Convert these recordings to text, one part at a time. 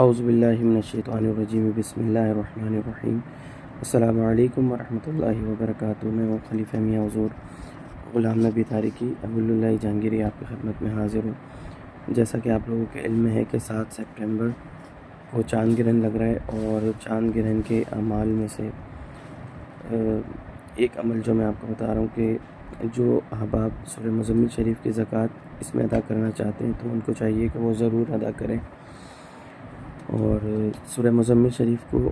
اعوذ باللہ من الشیطان الرجیم، بسم اللہ الرحمن الرحیم۔ السلام علیکم ورحمۃ اللہ وبرکاتہ۔ میں وہ خلیفہ میاں حضور غلام نبی تارکی ابو اللہ جہانگیری آپ کی خدمت میں حاضر ہوں۔ جیسا کہ آپ لوگوں کے علم میں ہے کہ 7 سپٹمبر کو چاند گرہن لگ رہا ہے، اور چاند گرہن کے اعمال میں سے ایک عمل جو میں آپ کو بتا رہا ہوں کہ جو احباب سورہ مزمل شریف کی زکوٰۃ اس میں ادا کرنا چاہتے ہیں تو ان کو چاہیے کہ وہ ضرور ادا کریں۔ اور سورہ مزمل شریف کو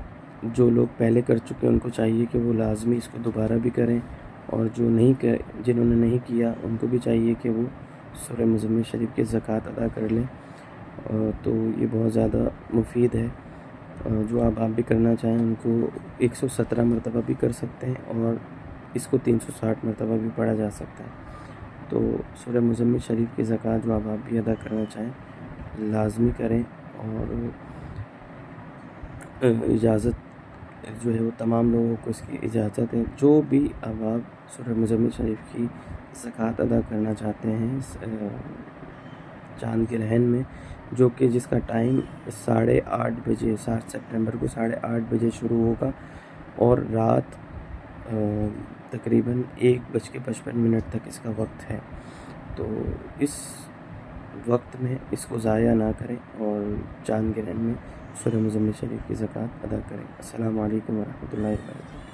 جو لوگ پہلے کر چکے ہیں ان کو چاہیے کہ وہ لازمی اس کو دوبارہ بھی کریں، اور جو جنہوں نے نہیں کیا ان کو بھی چاہیے کہ وہ سورہ مزمل شریف کی زکوٰۃ ادا کر لیں۔ تو یہ بہت زیادہ مفید ہے۔ جو آپ بھی کرنا چاہیں ان کو 117 مرتبہ بھی کر سکتے ہیں، اور اس کو 360 مرتبہ بھی پڑھا جا سکتا ہے۔ تو سورہ مزمل شریف کی زکوٰۃ جو آپ بھی ادا کرنا چاہیں لازمی کریں، اور اجازت جو ہے وہ تمام لوگوں کو اس کی اجازت ہے۔ جو بھی احباب سورہ مزمل شریف کی زکوٰۃ ادا کرنا چاہتے ہیں چاند گرہن میں، جو کہ جس کا ٹائم 8:30 بجے 7 سپٹمبر کو 8:30 بجے شروع ہوگا، اور رات تقریباً 1:55 تک اس کا وقت ہے۔ تو اس وقت میں اس کو ضائع نہ کریں اور چاند گرہن میں سورہ مزمل شریف کی زکوٰۃ ادا کریں۔ السلام علیکم ورحمۃ اللہ وبرکاتہ۔